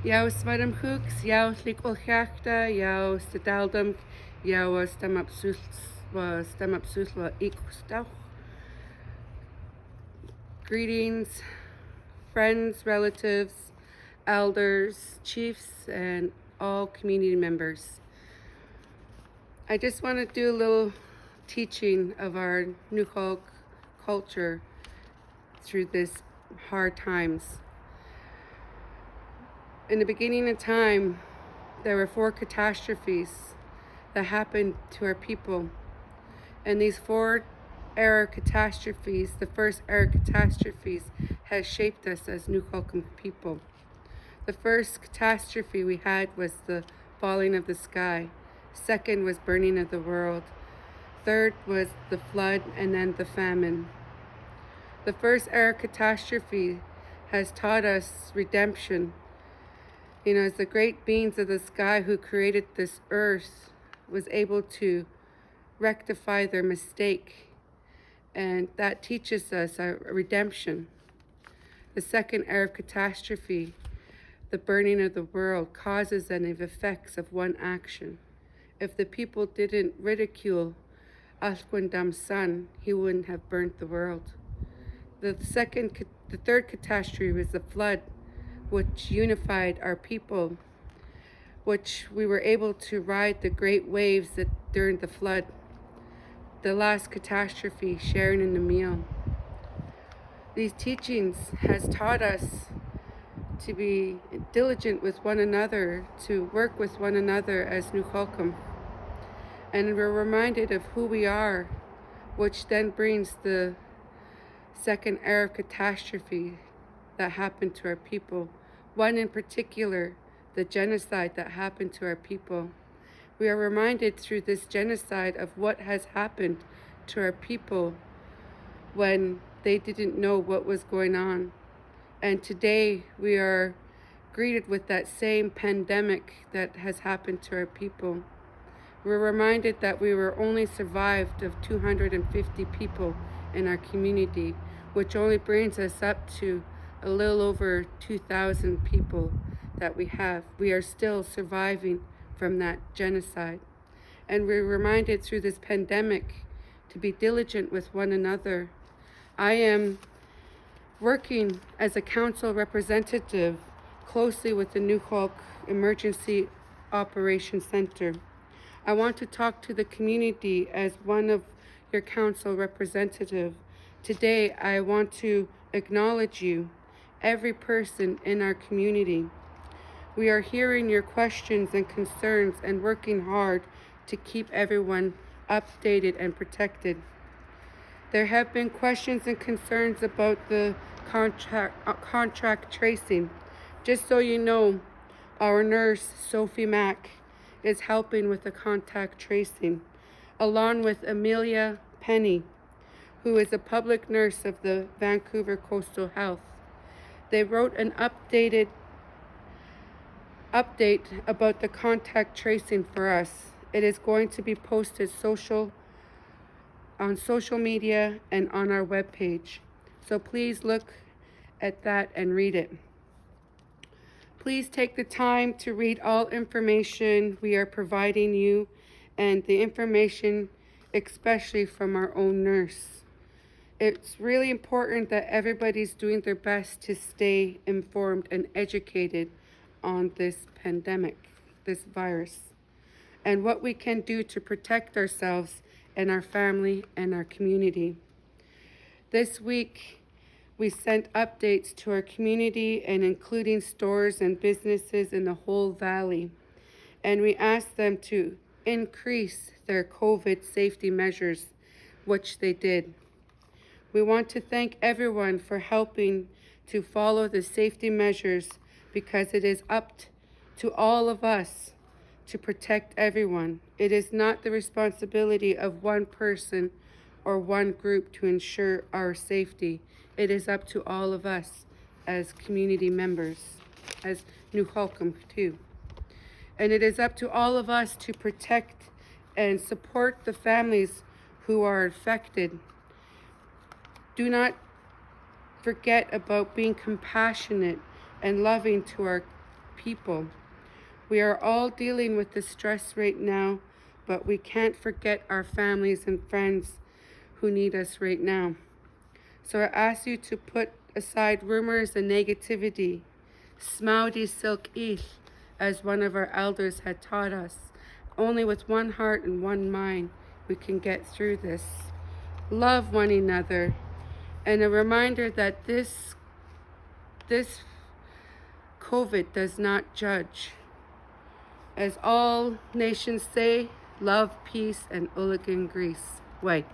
Jou swadam hooks, jou slik olchachta, jou stadaldum, jou stem up equal. Greetings, friends, relatives, elders, chiefs, and all community members. I just want to do a little teaching of our Nukok culture through this hard times. In the beginning of time, there were 4 catastrophes that happened to our people. And these 4 era catastrophes, the first era catastrophes, has shaped us as Nukok people. The first catastrophe we had was the falling of the sky. Second was burning of the world. Third was the flood, and then the famine. The first era catastrophe has taught us redemption. As the great beings of the sky who created this earth was able to rectify their mistake, and that teaches us our redemption. The second era of catastrophe, the burning of the world, causes and effects of one action. If the people didn't ridicule Ashwindam's son, he wouldn't have burnt the world. The third catastrophe was the flood, which unified our people, which we were able to ride the great waves during the flood. The last catastrophe, sharing in the meal. These teachings has taught us to be diligent with one another, to work with one another as Nukhalkum. And we're reminded of who we are, which then brings the second era of catastrophe that happened to our people. One in particular, the genocide that happened to our people. We are reminded through this genocide of what has happened to our people when they didn't know what was going on. And today we are greeted with that same pandemic that has happened to our people. We're reminded that we were only survived of 250 people in our community, which only brings us up to a little over 2,000 people that we have. We are still surviving from that genocide. And we're reminded through this pandemic to be diligent with one another. I am working as a council representative closely with the Nukhalk Emergency Operations Center. I want to talk to the community as one of your council representative. Today, I want to acknowledge you, every person in our community. We are hearing your questions and concerns and working hard to keep everyone updated and protected. There have been questions and concerns about the contract tracing. Just so you know, our nurse, Sophie Mack, is helping with the contact tracing, along with Amelia Penny, who is a public nurse of the Vancouver Coastal Health. They wrote an update about the contact tracing for us. It is going to be posted on social media and on our webpage. So please look at that and read it. Please take the time to read all information we are providing you, and the information especially from our own nurse. It's really important that everybody's doing their best to stay informed and educated on this pandemic, this virus, and what we can do to protect ourselves and our family and our community. This week, we sent updates to our community and including stores and businesses in the whole valley. And we asked them to increase their COVID safety measures, which they did. We want to thank everyone for helping to follow the safety measures, because it is up to all of us to protect everyone. It is not the responsibility of one person or one group to ensure our safety. It is up to all of us as community members, as Nukhalkum too. And it is up to all of us to protect and support the families who are affected. Do not forget about being compassionate and loving to our people. We are all dealing with the stress right now, but we can't forget our families and friends who need us right now. So I ask you to put aside rumors and negativity. Smaudi silk ich, as one of our elders had taught us. Only with one heart and one mind we can get through this. Love one another. And a reminder that this COVID does not judge. As all nations say, love, peace, and Uligan Greece. Way.